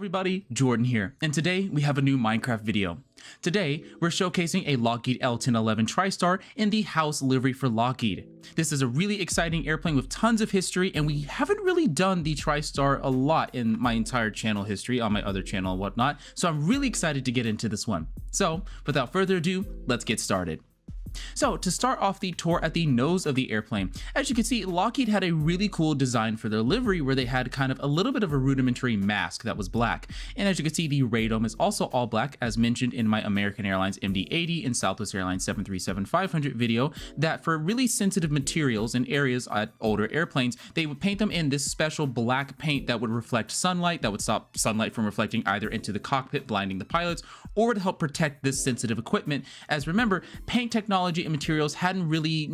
everybody, Jordan here, and today we have a new Minecraft video. Today, we're showcasing a Lockheed L-1011 TriStar in the House livery for Lockheed. This is a really exciting airplane with tons of history, and we haven't really done the TriStar a lot in my entire channel history, on my other channel and whatnot, so I'm really excited to get into this one. So, without further ado, let's get started. So to start off the tour at the nose of the airplane, as you can see, Lockheed had a really cool design for their livery where they had kind of a little bit of a rudimentary mask that was black. And as you can see, the radome is also all black, as mentioned in my American Airlines MD-80 and Southwest Airlines 737-500 video, that for really sensitive materials and areas at older airplanes, they would paint them in this special black paint that would reflect sunlight, that would stop sunlight from reflecting either into the cockpit, blinding the pilots, or to help protect this sensitive equipment. As remember, paint technology and materials hadn't really,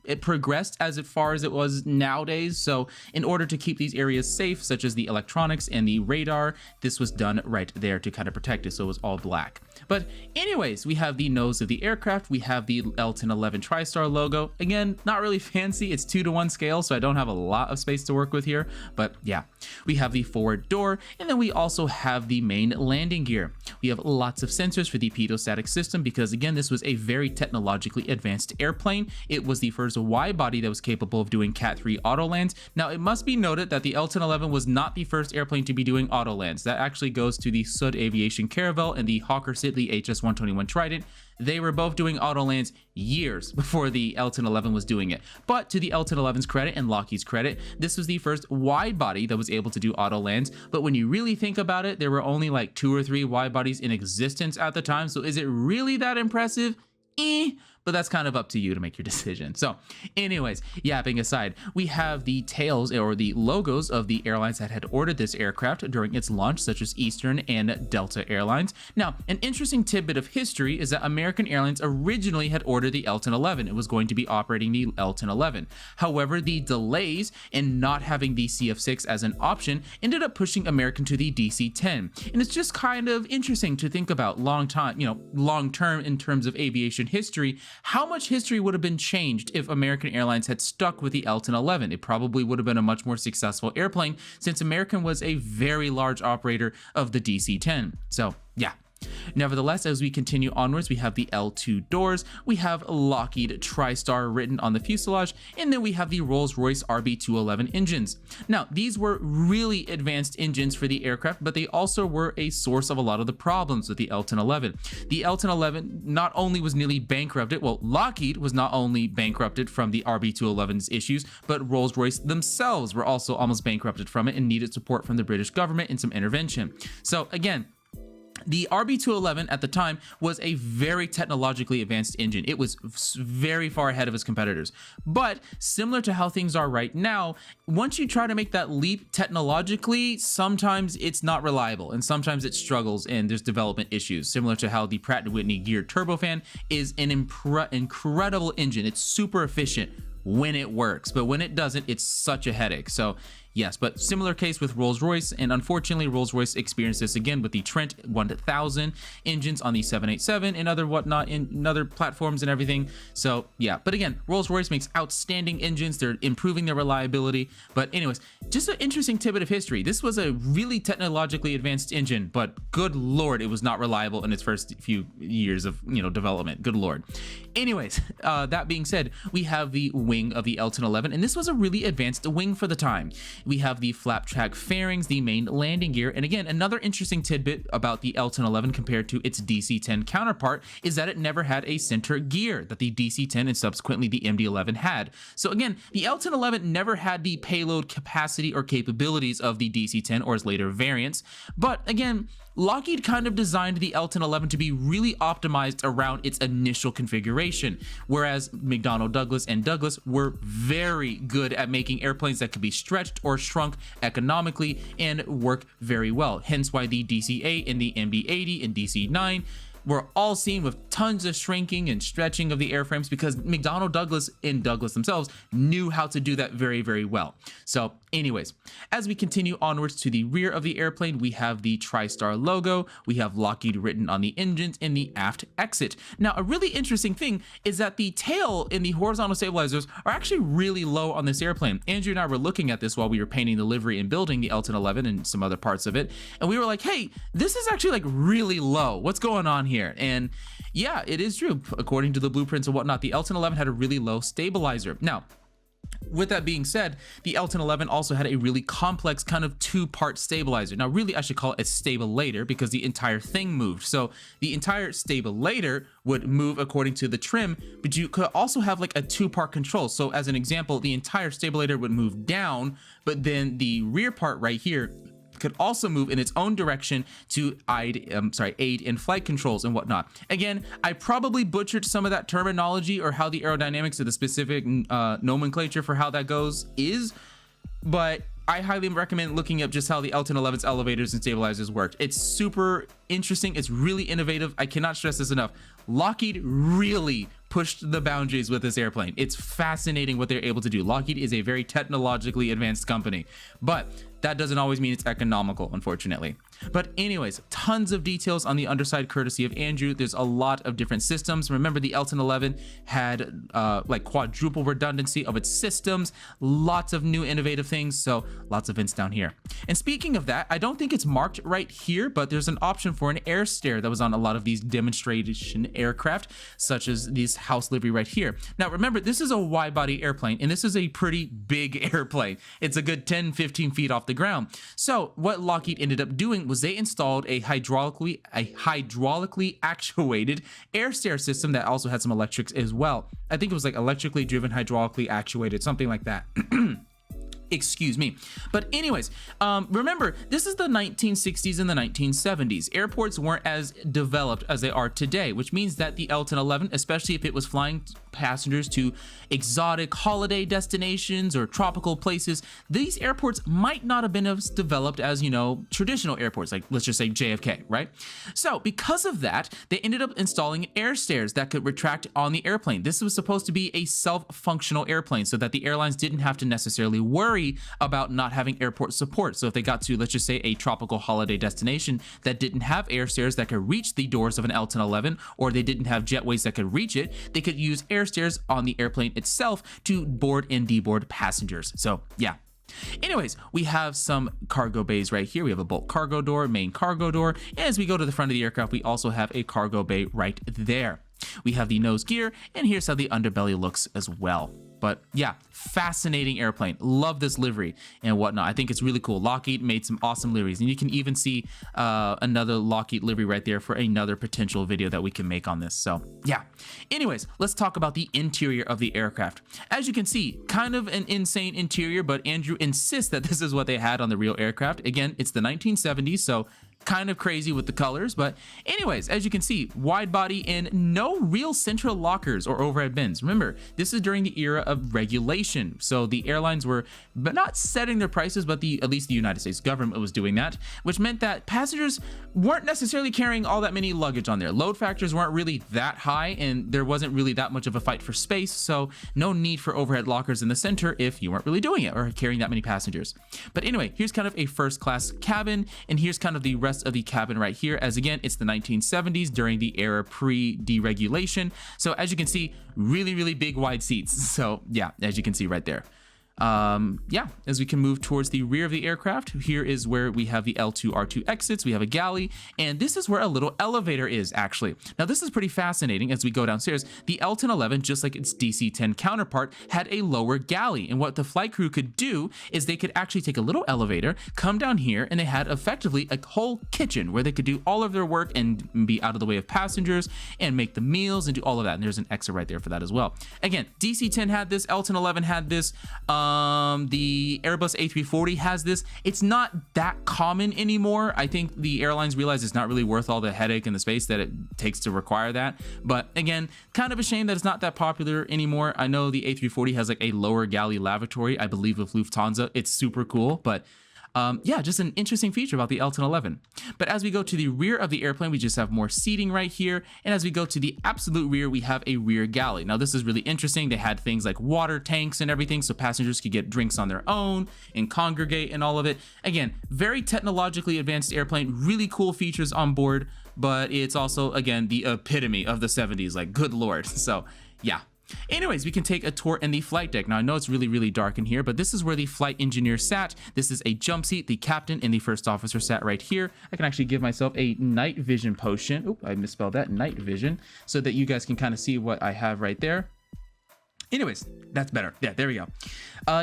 it progressed as far as it was nowadays. So in order to keep these areas safe, such as the electronics and the radar, this was done right there to kind of protect it. So it was all black. But anyways, we have the nose of the aircraft. We have the L-1011 TriStar logo. Again, not really fancy. It's 2:1 scale, so I don't have a lot of space to work with here. But yeah, we have the forward door, and then we also have the main landing gear. We have lots of sensors for the pitot-static system because, again, this was a very technologically advanced airplane. It was the first wide body that was capable of doing Cat 3 auto lands. Now, it must be noted that the L-1011 was not the first airplane to be doing auto lands. That actually goes to the Sud Aviation Caravel and the Hawker Siddeley HS-121 Trident. They were both doing auto lands years before the L-1011 was doing it. But to the L-1011's credit and Lockheed's credit, this was the first wide body that was able to do auto lands. But when you really think about it, there were only like 2 or 3 wide bodies in existence at the time. So is it really that impressive? But that's kind of up to you to make your decision. So anyways, yapping aside, we have the tails or the logos of the airlines that had ordered this aircraft during its launch, such as Eastern and Delta Airlines. Now, an interesting tidbit of history is that American Airlines originally had ordered the L-1011. It was going to be operating the L-1011. However, the delays in not having the CF-6 as an option ended up pushing American to the DC-10. And it's just kind of interesting to think about long term in terms of aviation history. How much history would have been changed if American Airlines had stuck with the L-1011? It probably would have been a much more successful airplane since American was a very large operator of the DC-10. So yeah. Nevertheless, as we continue onwards, we have the L2 doors, we have Lockheed TriStar written on the fuselage, and then we have the Rolls-Royce RB211 engines. Now, these were really advanced engines for the aircraft, but they also were a source of a lot of the problems with the L-1011. The L-1011 not only was nearly bankrupted, well, Lockheed was not only bankrupted from the RB211's issues, but Rolls-Royce themselves were also almost bankrupted from it and needed support from the British government and some intervention. So again, the RB211 at the time was a very technologically advanced engine. It was very far ahead of its competitors. But similar to how things are right now, once you try to make that leap technologically, sometimes it's not reliable and sometimes it struggles and there's development issues, similar to how the Pratt & Whitney geared turbofan is an incredible engine. It's super efficient when it works, but when it doesn't, it's such a headache. So yes, but similar case with Rolls-Royce, and unfortunately Rolls-Royce experienced this again with the Trent 1000 engines on the 787 and other whatnot in other platforms and everything. So yeah, but again, Rolls-Royce makes outstanding engines. They're improving their reliability. But anyways, just an interesting tidbit of history. This was a really technologically advanced engine, but good Lord, it was not reliable in its first few years of development. Good Lord. Anyways, that being said, we have the wing of the L-1011, and this was a really advanced wing for the time. We have the flap track fairings, the main landing gear, and again, another interesting tidbit about the L-1011 compared to its DC-10 counterpart is that it never had a center gear that the DC-10 and subsequently the MD-11 had. So again, the L-1011 never had the payload capacity or capabilities of the DC-10 or its later variants, but again, Lockheed kind of designed the L-1011 to be really optimized around its initial configuration, whereas McDonnell Douglas and Douglas were very good at making airplanes that could be stretched or shrunk economically and work very well. Hence why the DC-8 and the MD-80 and DC-9 were all seen with tons of shrinking and stretching of the airframes because McDonnell Douglas and Douglas themselves knew how to do that very, very well. So anyways, as we continue onwards to the rear of the airplane, we have the TriStar logo, we have Lockheed written on the engines and the aft exit. Now, a really interesting thing is that the tail in the horizontal stabilizers are actually really low on this airplane. Andrew and I were looking at this while we were painting the livery and building the L-1011 and some other parts of it, and we were like, hey, this is actually like really low. What's going on here? And yeah, it is true. According to the blueprints and whatnot, the L-1011 had a really low stabilizer. Now, with that being said, the L-1011 also had a really complex kind of two-part stabilizer. Now, really, I should call it a stabilator because the entire thing moved. So the entire stabilator would move according to the trim, but you could also have like a two-part control. So as an example, the entire stabilator would move down, but then the rear part right here could also move in its own direction to aid in flight controls and whatnot. Again, I probably butchered some of that terminology or how the aerodynamics of the specific nomenclature for how that goes is, but I highly recommend looking up just how the L-1011's elevators and stabilizers worked. It's super interesting. It's really innovative. I cannot stress this enough. Lockheed really pushed the boundaries with this airplane. It's fascinating what they're able to do. Lockheed is a very technologically advanced company, but that doesn't always mean it's economical, unfortunately. But anyways, tons of details on the underside courtesy of Andrew. There's a lot of different systems. Remember, the L-1011 had like quadruple redundancy of its systems, lots of new innovative things, so lots of vents down here. And speaking of that, I don't think it's marked right here, but there's an option for an air stair that was on a lot of these demonstration aircraft, such as this House livery right here. Now remember, this is a wide body airplane, and this is a pretty big airplane. It's a good 10-15 feet off the ground. So what Lockheed ended up doing was they installed a hydraulically actuated air stair system that also had some electrics as well. I think it was like electrically driven, hydraulically actuated, something like that. Excuse me. But anyways, remember, this is the 1960s and the 1970s. Airports weren't as developed as they are today, which means that the L-1011, especially if it was flying passengers to exotic holiday destinations or tropical places, these airports might not have been as developed as, you know, traditional airports, like let's just say JFK, right? So because of that, they ended up installing air stairs that could retract on the airplane. This was supposed to be a self-functional airplane so that the airlines didn't have to necessarily worry about not having airport support. So if they got to, let's just say, a tropical holiday destination that didn't have air stairs that could reach the doors of an L-1011, or they didn't have jetways that could reach it, they could use air stairs on the airplane itself to board and deboard passengers. So yeah. Anyways, we have some cargo bays right here. We have a bulk cargo door, main cargo door, and as we go to the front of the aircraft, we also have a cargo bay right there. We have the nose gear, and here's how the underbelly looks as well. But yeah, fascinating airplane. Love this livery and whatnot. I think it's really cool. Lockheed made some awesome liveries, and you can even see another Lockheed livery right there for another potential video that we can make on this. So yeah. Anyways, let's talk about the interior of the aircraft. As you can see, kind of an insane interior, but Andrew insists that this is what they had on the real aircraft. Again, it's the 1970s, so kind of crazy with the colors. But anyways, as you can see, wide body and no real central lockers or overhead bins. Remember, this is during the era of regulation, so the airlines were not setting their prices, but at least the United States government was doing that, which meant that passengers weren't necessarily carrying all that many luggage on there. Load factors weren't really that high, and there wasn't really that much of a fight for space, so no need for overhead lockers in the center if you weren't really doing it or carrying that many passengers. But anyway, here's kind of a first class cabin, and here's kind of the rest of the cabin right here. As again, it's the 1970s during the era pre-deregulation. So as you can see, really big wide seats. So yeah, as you can see right there. Yeah, as we can move towards the rear of the aircraft, here is where we have the L2R2 exits. We have a galley, and this is where a little elevator is actually. Now this is pretty fascinating. As we go downstairs, the L-1011, just like its DC-10 counterpart, had a lower galley, and what the flight crew could do is they could actually take a little elevator, come down here, and they had effectively a whole kitchen where they could do all of their work and be out of the way of passengers and make the meals and do all of that. And there's an exit right there for that as well. Again, DC-10 had this, L-1011 had this. The Airbus A340 has this. It's not that common anymore. I think the airlines realize it's not really worth all the headache and the space that it takes to require that. But again, kind of a shame that it's not that popular anymore. I know the A340 has like a lower galley lavatory, I believe, with Lufthansa. It's super cool, but Yeah, just an interesting feature about the L-1011. But as we go to the rear of the airplane, we just have more seating right here. And as we go to the absolute rear, we have a rear galley. Now, this is really interesting. They had things like water tanks and everything, so passengers could get drinks on their own and congregate and all of it. Again, very technologically advanced airplane, really cool features on board, but it's also, again, the epitome of the 70s, like, good Lord. So, yeah. Anyways, we can take a tour in the flight deck. Now, I know it's really dark in here, but this is where the flight engineer sat. This is a jump seat. The captain and the first officer sat right here. I can actually give myself a night vision potion. Oop, I misspelled that, night vision, so that you guys can kind of see what I have right there. Anyways, that's better. Yeah, there we go.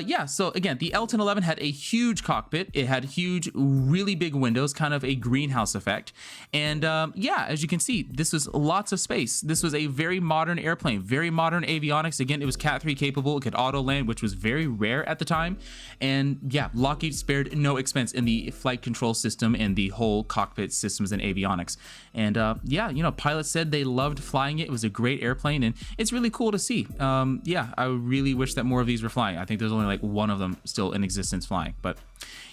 Yeah, so again, the L-1011 had a huge cockpit. It had huge, really big windows, kind of a greenhouse effect. And yeah, as you can see, this was lots of space. This was a very modern airplane, very modern avionics. Again, it was Cat 3 capable. It could auto land, which was very rare at the time. And yeah, Lockheed spared no expense in the flight control system and the whole cockpit systems and avionics. And yeah, you know, pilots said they loved flying it. It was a great airplane, and it's really cool to see. Yeah, I really wish that more of these were flying. I think there's only like one of them still in existence flying, but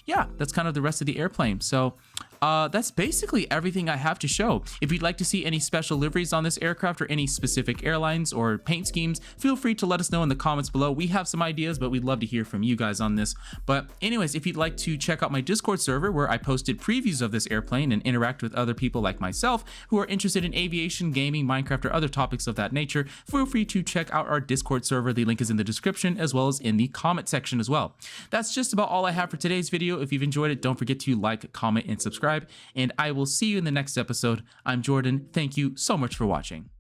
yeah, that's kind of the rest of the airplane. So that's basically everything I have to show. If you'd like to see any special liveries on this aircraft or any specific airlines or paint schemes, feel free to let us know in the comments below. We have some ideas, but we'd love to hear from you guys on this. But anyways, if you'd like to check out my Discord server where I posted previews of this airplane and interact with other people like myself who are interested in aviation, gaming, Minecraft, or other topics of that nature, feel free to check out our Discord server. The link is in the description as well as in the comment section as well. That's just about all I have for today's video. If you've enjoyed it, don't forget to like, comment, and subscribe, and I will see you in the next episode. I'm Jordan. Thank you so much for watching.